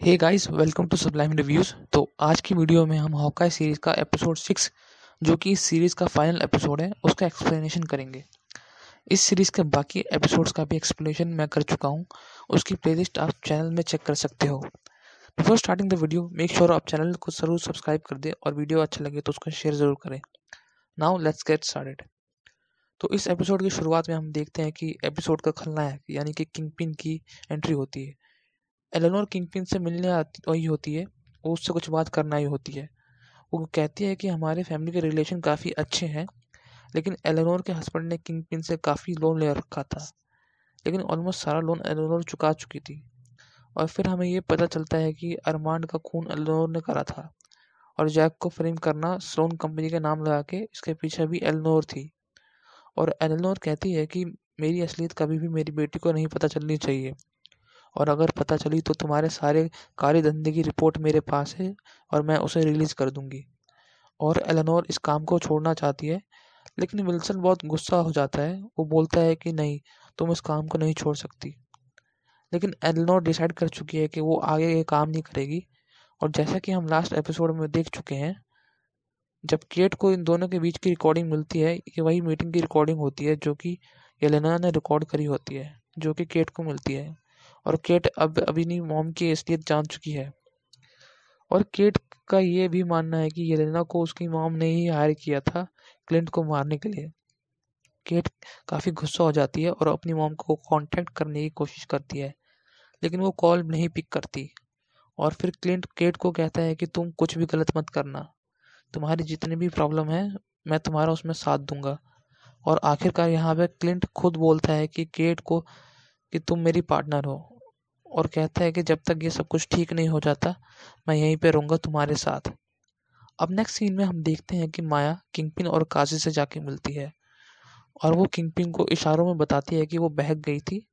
Hey guys, welcome to Sublime Reviews. तो आज की वीडियो में हम हॉकाई सीरीज़ का एपिसोड 6 जो कि इस सीरीज़ का फाइनल एपिसोड है उसका एक्सप्लेनेशन करेंगे। इस सीरीज़ के बाकी एपिसोड्स का भी एक्सप्लेनेशन मैं कर चुका हूँ। उसकी प्लेलिस्ट आप चैनल में चेक कर सकते हो। Before starting the video make sure आप चैनल को ज़रूर सब्सक्राइब कर दें और वीडियो अच्छा लगे तो उसका शेयर ज़रूर करें। Now let's get started. तो इस एपिसोड की शुरुआत में हम देखते हैं कि एपिसोड का खलनायक यानी कि किंगपिन की एंट्री होती है। एलेनोर किंगपिन से मिलने आती वही होती है। वो उससे कुछ बात करना ही होती है। वो कहती है कि हमारे फैमिली के रिलेशन काफ़ी अच्छे हैं, लेकिन एलेनोर के हस्बैंड ने किंगपिन से काफ़ी लोन ले रखा था, लेकिन ऑलमोस्ट सारा लोन एलेनोर चुका चुकी थी। और फिर हमें ये पता चलता है कि अरमांड का खून एलेनोर ने करा था और जैक को फ्रेम करना स्लोन कंपनी के नाम लगा के इसके पीछे भी एलेनोर थी। और एलेनोर कहती है कि मेरी असलियत कभी भी मेरी बेटी को नहीं पता चलनी चाहिए, और अगर पता चली तो तुम्हारे सारे काले धंधे की रिपोर्ट मेरे पास है और मैं उसे रिलीज कर दूंगी। और एलेनोर इस काम को छोड़ना चाहती है, लेकिन विल्सन बहुत गुस्सा हो जाता है। वो बोलता है कि नहीं, तुम इस काम को नहीं छोड़ सकती। लेकिन एलेनोर डिसाइड कर चुकी है कि वो आगे ये काम नहीं करेगी। और जैसा कि हम लास्ट एपिसोड में देख चुके हैं, जब केट को इन दोनों के बीच की रिकॉर्डिंग मिलती है, ये वही मीटिंग की रिकॉर्डिंग होती है जो कि एलेना ने रिकॉर्ड करी होती है, जो कि केट को मिलती है। और केट अब अपनी मॉम की असलियत जान चुकी है। और केट का ये भी मानना है कि येलेना को उसकी मॉम ने ही हायर किया था क्लिंट को मारने के लिए। केट काफ़ी गुस्सा हो जाती है और अपनी मॉम को कांटेक्ट करने की कोशिश करती है, लेकिन वो कॉल नहीं पिक करती। और फिर क्लिंट केट को कहता है कि तुम कुछ भी गलत मत करना, तुम्हारी जितनी भी प्रॉब्लम है मैं तुम्हारा उसमें साथ दूंगा। और आखिरकार यहाँ पे क्लिंट खुद बोलता है कि केट को कि तुम मेरी पार्टनर हो, और कहता है कि जब तक ये सब कुछ ठीक नहीं हो जाता मैं यहीं पे रहूँगा तुम्हारे साथ। अब नेक्स्ट सीन में हम देखते हैं कि माया किंगपिन और काजी से जाके मिलती है, और वो किंगपिन को इशारों में बताती है कि वो बहक गई थी,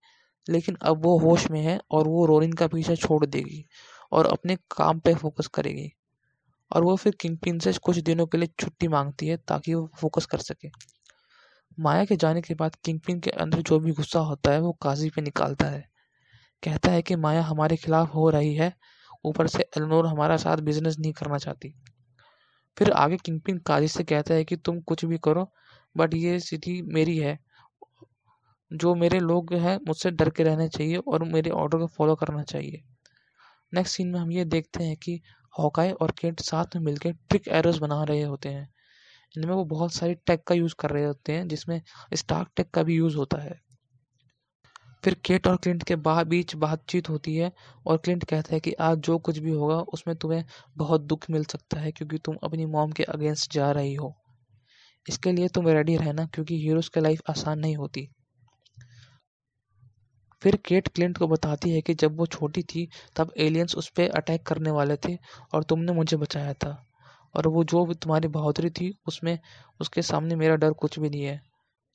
लेकिन अब वो होश में है और वो रोलिन का पीछा छोड़ देगी और अपने काम पे फोकस करेगी। और वो फिर किंगपिन से कुछ दिनों के लिए छुट्टी मांगती है ताकि वो फोकस कर सके। माया के जाने के बाद किंगपिन के अंदर जो भी गुस्सा होता है वो काजी पे निकालता है। कहता है कि माया हमारे खिलाफ हो रही है, ऊपर से एलेनोर हमारा साथ बिजनेस नहीं करना चाहती। फिर आगे किंगपिन काजी से कहता है कि तुम कुछ भी करो, बट ये सिटी मेरी है। जो मेरे लोग हैं मुझसे डर के रहना चाहिए और मेरे ऑर्डर को फॉलो करना चाहिए। नेक्स्ट सीन में हम ये देखते हैं कि हॉकाई और केट साथ में मिलकर ट्रिक एरोस बना रहे होते हैं। इनमें वो बहुत सारी टेक का यूज़ कर रहे होते हैं, जिसमें स्टार्क टेक का भी यूज़ होता है। फिर केट और क्लिंट के बीच बातचीत होती है, और क्लिंट कहता है कि आज जो कुछ भी होगा उसमें तुम्हें बहुत दुख मिल सकता है क्योंकि तुम अपनी मॉम के अगेंस्ट जा रही हो। इसके लिए तुम रेडी रहना क्योंकि हीरोज़ की लाइफ आसान नहीं होती। फिर केट क्लिंट को बताती है कि जब वो छोटी थी तब एलियंस उस पे अटैक करने वाले थे और तुमने मुझे बचाया था, और वो जो भी तुम्हारी बहादुरी थी उसमें उसके सामने मेरा डर कुछ भी नहीं है।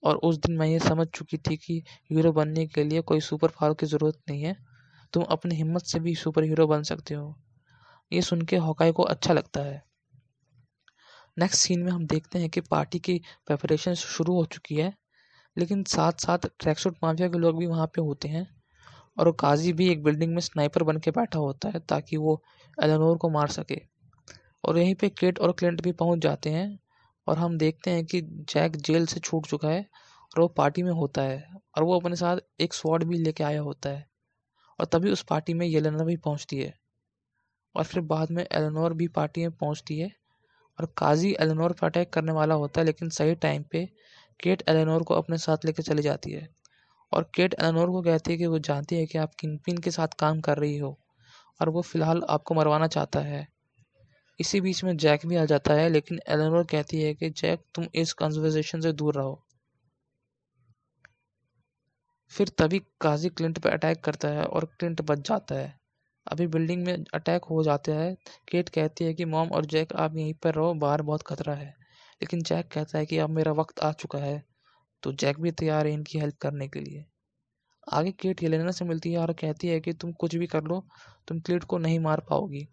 और उस दिन मैं ये समझ चुकी थी कि हीरो बनने के लिए कोई सुपर पावर की ज़रूरत नहीं है, तुम अपनी हिम्मत से भी सुपर हीरो बन सकते हो। ये सुन के हॉकाई को अच्छा लगता है। नेक्स्ट सीन में हम देखते हैं कि पार्टी की प्रेपरेशन शुरू हो चुकी है, लेकिन साथ साथ ट्रैकसूट माफिया के लोग भी वहाँ पे होते हैं। और वो काजी भी एक बिल्डिंग में स्नाइपर बन के बैठा होता है ताकि वो एलेनोर को मार सके। और यहीं पे केट और क्लिंट भी पहुंच जाते हैं, और हम देखते हैं कि जैक जेल से छूट चुका है और वो पार्टी में होता है, और वो अपने साथ एक स्वॉर्ड भी लेके आया होता है। और तभी उस पार्टी में येलेना भी पहुंचती है, और फिर बाद में एलेनोर भी पार्टी में पहुंचती है। और काजी एलेनोर पर अटैक करने वाला होता है, लेकिन सही टाइम पे केट एलेनोर को अपने साथ लेके चली जाती है। और केट एलेनोर को कहती है कि वो जानती है कि आप किंगपिन के साथ काम कर रही हो और वो फिलहाल आपको मरवाना चाहता है। इसी बीच में जैक भी आ जाता है, लेकिन एलेनोर कहती है कि जैक तुम इस कन्वर्सेशन से दूर रहो। फिर तभी काजी क्लिंट पर अटैक करता है और क्लिंट बच जाता है। अभी बिल्डिंग में अटैक हो जाता है। केट कहती है कि मॉम और जैक आप यहीं पर रहो, बाहर बहुत खतरा है। लेकिन जैक कहता है कि अब मेरा वक्त आ चुका है। तो जैक भी तैयार है इनकी हेल्प करने के लिए। आगे केट येलेना से मिलती है और कहती है कि तुम कुछ भी कर लो, तुम क्लिंट को नहीं मार पाओगी।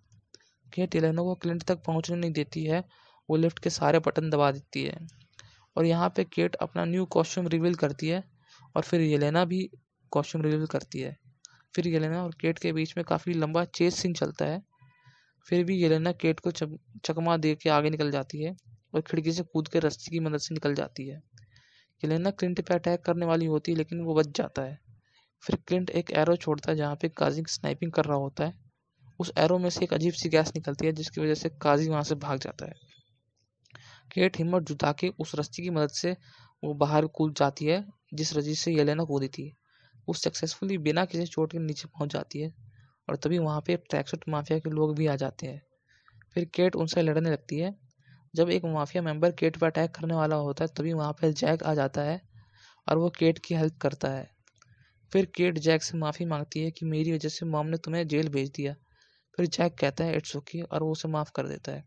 केट येलेना को क्लिंट तक पहुंचने नहीं देती है, वो लिफ्ट के सारे बटन दबा देती है। और यहाँ पे केट अपना न्यू कॉस्ट्यूम रिवील करती है, और फिर येलेना भी कॉस्ट्यूम रिवील करती है। फिर येलेना और केट के बीच में काफ़ी लंबा चेस सीन चलता है। फिर भी येलेना केट को चकमा दे के आगे निकल जाती है और खिड़की से कूद के रस्सी की मदद से निकल जाती है। येलेना क्लिंट पे अटैक करने वाली होती है लेकिन वो बच जाता है। फिर क्लिंट एक एरो छोड़ता है जहाँ पे काजी स्नाइपिंग कर रहा होता है। उस एरो में से एक अजीब सी गैस निकलती है जिसकी वजह से काजी वहाँ से भाग जाता है। केट हिम्मत जुटा के उस रस्सी की मदद से वो बाहर कूद जाती है जिस रस्सी से येलेना कूदी थी। वो सक्सेसफुली बिना किसी चोट के नीचे पहुंच जाती है और तभी वहाँ पे ट्रैकसूट माफिया के लोग भी आ जाते हैं। फिर केट उनसे लड़ने लगती है। जब एक माफिया मेंबर केट पर अटैक करने वाला होता है तभी वहाँ पे जैक आ जाता है और वो केट की हेल्प करता है। फिर केट जैक से माफ़ी मांगती है कि मेरी वजह से मॉम ने तुम्हें जेल भेज दिया। फिर जैक कहता है इट्स ओके और वो उसे माफ़ कर देता है।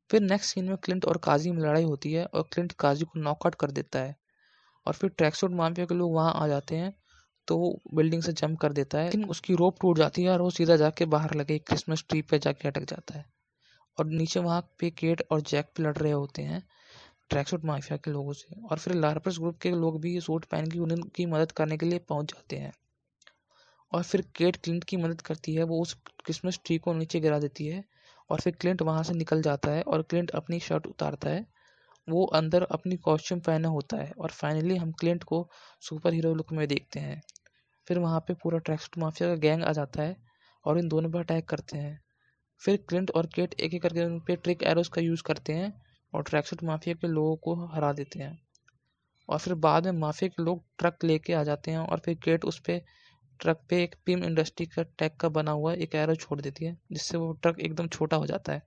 फिर नेक्स्ट सीन में क्लिंट और काजी में लड़ाई होती है और क्लिंट काजी को नॉकआउट कर देता है और फिर ट्रैकसूट माफिया के लोग वहाँ आ जाते हैं तो वो बिल्डिंग से जंप कर देता है लेकिन उसकी रोप टूट जाती है और वो सीधा जाके बाहर लगे क्रिसमस ट्री पे जाके अटक जाता है। और नीचे वहाँ पे केट और जैक पे लड़ रहे होते हैं ट्रैकसूट माफिया के लोगों से और फिर लार्पर्स ग्रुप के लोग भी सूट पहन के उनकी मदद करने के लिए पहुंच जाते हैं। और फिर केट क्लिंट की मदद करती है, वो उस क्रिसमस ट्री को नीचे गिरा देती है और फिर क्लिंट वहाँ से निकल जाता है और क्लिंट अपनी शर्ट उतारता है। वो अंदर अपनी कॉस्ट्यूम पहना होता है और फाइनली हम क्लिंट को सुपर हीरो लुक में देखते हैं। फिर वहाँ पे पूरा ट्रैकसूट माफिया का गैंग आ जाता है और इन दोनों पर अटैक करते हैं। फिर क्लिंट और केट एक एक करके उन पे ट्रिक एरोस का यूज़ करते हैं और ट्रैकसूट माफिया के लोगों को हरा देते हैं। और फिर बाद में माफिया के लोग ट्रक लेके आ जाते हैं और फिर केट उस पे ट्रक पे एक पिम इंडस्ट्री का टैग का बना हुआ एक एरो छोड़ देती है जिससे वो ट्रक एकदम छोटा हो जाता है।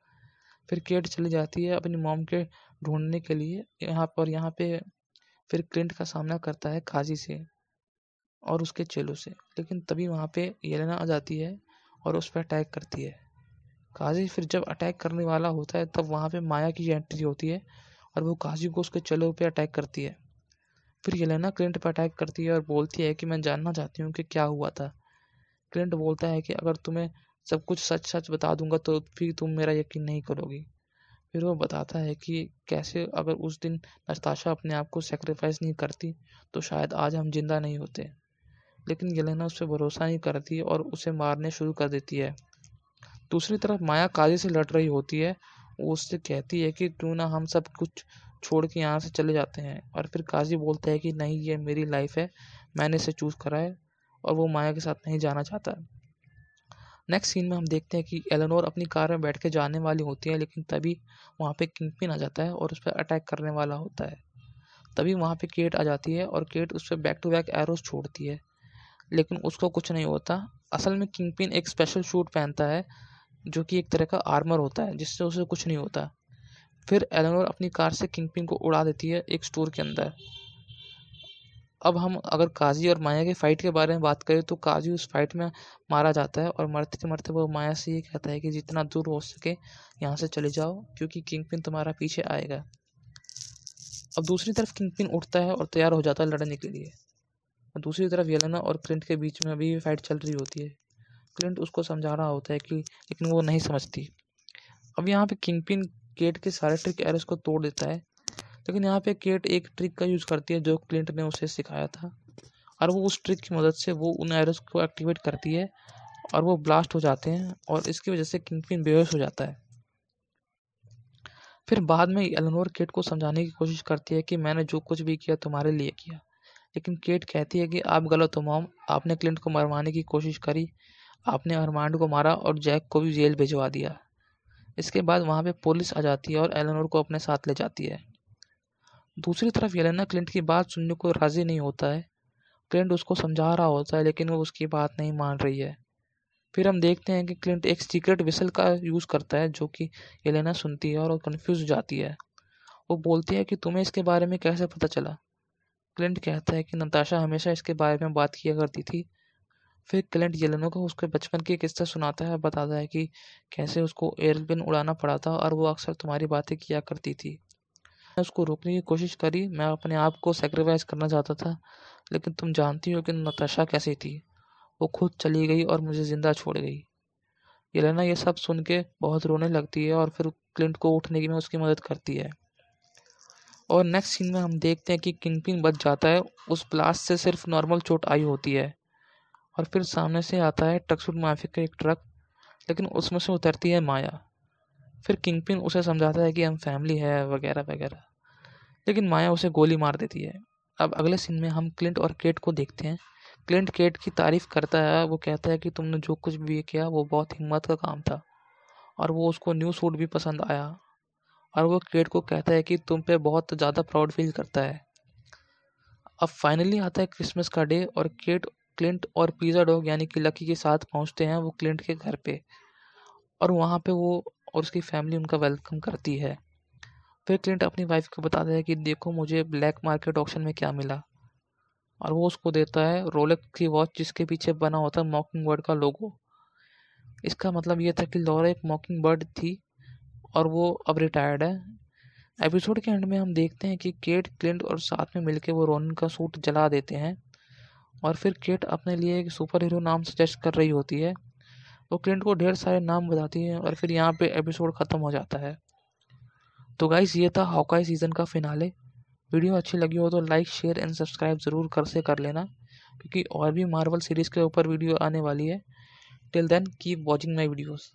फिर केट चली जाती है अपनी मॉम के ढूंढने के लिए यहाँ पे फिर क्लिंट का सामना करता है काजी से और उसके चेलों से, लेकिन तभी वहाँ पे येलेना आ जाती है और उस पर अटैक करती है। काजी फिर जब अटैक करने वाला होता है तब वहाँ पे माया की एंट्री होती है और वो काजी को उसके चेलों पे अटैक करती है। फिर येलेना क्लिंट पर अटैक करती है और बोलती है कि मैं जानना चाहती हूँ कि क्या हुआ था। क्लिंट बोलता है कि अगर तुम्हें सब कुछ सच सच बता दूंगा तो फिर तुम मेरा यकीन नहीं करोगी। फिर वो बताता है कि कैसे अगर उस दिन नताशा अपने आप को सेक्रीफाइस नहीं करती तो शायद आज हम जिंदा नहीं होते। लेकिन येलेना उस पर भरोसा नहीं करती और उसे मारने शुरू कर देती है। दूसरी तरफ माया काजी से लड़ रही होती है। वो उससे कहती है कि क्यों ना हम सब कुछ छोड़ के यहाँ से चले जाते हैं और फिर काजी बोलता है कि नहीं, ये मेरी लाइफ है, मैंने इसे चूज़ करा है और वो माया के साथ नहीं जाना चाहता। नेक्स्ट सीन में हम देखते हैं कि एलेनोर अपनी कार में बैठ के जाने वाली होती है लेकिन तभी वहाँ पे किंगपिन आ जाता है और उस पर अटैक करने वाला होता है। तभी वहाँ पे केट आ जाती है और केट उस पर बैक टू बैक एरोस छोड़ती है लेकिन उसको कुछ नहीं होता। असल में किंगपिन एक स्पेशल सूट पहनता है जो कि एक तरह का आर्मर होता है जिससे उसे कुछ नहीं होता। फिर एलेनोर अपनी कार से किंगपिन को उड़ा देती है एक स्टोर के अंदर। अब हम अगर काजी और माया के फाइट के बारे में बात करें तो काजी उस फाइट में मारा जाता है और मरते मरते वो माया से ये कहता है कि जितना दूर हो सके यहाँ से चले जाओ क्योंकि किंगपिन तुम्हारा पीछे आएगा। अब दूसरी तरफ किंगपिन उठता है और तैयार हो जाता है लड़ने के लिए। दूसरी तरफ येलेना और क्लिंट के बीच में अभी भी फाइट चल रही होती है। क्लिंट उसको समझा रहा होता है कि लेकिन वो नहीं समझती। अब यहाँ पे किंगपिन केट के सारे ट्रिक एरोस को तोड़ देता है लेकिन यहाँ पे केट एक ट्रिक का यूज़ करती है जो क्लिंट ने उसे सिखाया था और वो उस ट्रिक की मदद से वो उन एरोस को एक्टिवेट करती है और वो ब्लास्ट हो जाते हैं और इसकी वजह से किंगपिन बेहोश हो जाता है। फिर बाद में एलेनोर केट को समझाने की कोशिश करती है कि मैंने जो कुछ भी किया तुम्हारे लिए किया, लेकिन केट कहती है कि आप गलत हो मॉम, आपने क्लिंट को मरवाने की कोशिश करी, आपने अरमांड को मारा और जैक को भी जेल भिजवा दिया। इसके बाद वहाँ पे पुलिस आ जाती है और एलेनोर को अपने साथ ले जाती है। दूसरी तरफ येलेना क्लिंट की बात सुनने को राजी नहीं होता है। क्लिंट उसको समझा रहा होता है लेकिन वो उसकी बात नहीं मान रही है। फिर हम देखते हैं कि क्लिंट एक सीक्रेट विसल का यूज़ करता है जो कि येलेना सुनती है और वो कन्फ्यूज हो जाती है। वो बोलती है कि तुम्हें इसके बारे में कैसे पता चला। क्लिंट कहता है कि नताशा हमेशा इसके बारे में बात किया करती थी। फिर क्लिंट येलेना को उसके बचपन की किस्सा सुनाता है, बताता है कि कैसे उसको एयरप्लेन उड़ाना पड़ा था और वो अक्सर तुम्हारी बातें किया करती थी। मैं उसको रोकने की कोशिश करी, मैं अपने आप को सेक्रीफाइस करना चाहता था, लेकिन तुम जानती हो कि नताशा कैसी थी, वो खुद चली गई और मुझे जिंदा छोड़ गई। येलेना ये सब सुन के बहुत रोने लगती है और फिर क्लिंट को उठने की में उसकी मदद करती है। और नेक्स्ट सीन में हम देखते हैं कि किंगपिन बच जाता है। उस ब्लास्ट से सिर्फ नॉर्मल चोट आई होती है और फिर सामने से आता है टकसूट माफिया का एक ट्रक, लेकिन उसमें से उतरती है माया। फिर किंगपिन उसे समझाता है कि हम फैमिली है वगैरह वगैरह, लेकिन माया उसे गोली मार देती है। अब अगले सीन में हम क्लिंट और केट को देखते हैं। क्लिंट केट की तारीफ करता है, वो कहता है कि तुमने जो कुछ भी किया वो बहुत हिम्मत का काम था, और वो उसको न्यू सूट भी पसंद आया। और वो केट को कहता है कि तुम पे बहुत ज़्यादा प्राउड फील करता है। अब फाइनली आता है क्रिसमस का डे, और केट, क्लिंट और पिज़्ज़ा डॉग यानी कि लकी के साथ पहुंचते हैं वो क्लिंट के घर पे, और वहाँ पे वो और उसकी फैमिली उनका वेलकम करती है। फिर क्लिंट अपनी वाइफ को बताता है कि देखो मुझे ब्लैक मार्केट ऑक्शन में क्या मिला, और वो उसको देता है रोलेक्स की वॉच जिसके पीछे बना होता है मॉकिंग बर्ड का लोगो। इसका मतलब ये था कि लॉरा एक मॉकिंग बर्ड थी और वो अब रिटायर्ड है। एपिसोड के एंड में हम देखते हैं कि केट, क्लिंट और साथ में मिलकर वो रोनिन का सूट जला देते हैं, और फिर केट अपने लिए एक सुपर हीरो नाम सजेस्ट कर रही होती है। वो क्लिंट को ढेर सारे नाम बताती है, और फिर यहाँ पे एपिसोड ख़त्म हो जाता है। तो गाइस, ये था हॉकाई सीज़न का फिनाले। वीडियो अच्छी लगी हो तो लाइक, शेयर एंड सब्सक्राइब ज़रूर कर लेना, क्योंकि और भी मार्वल सीरीज़ के ऊपर वीडियो आने वाली है। Till then keep watching my videos.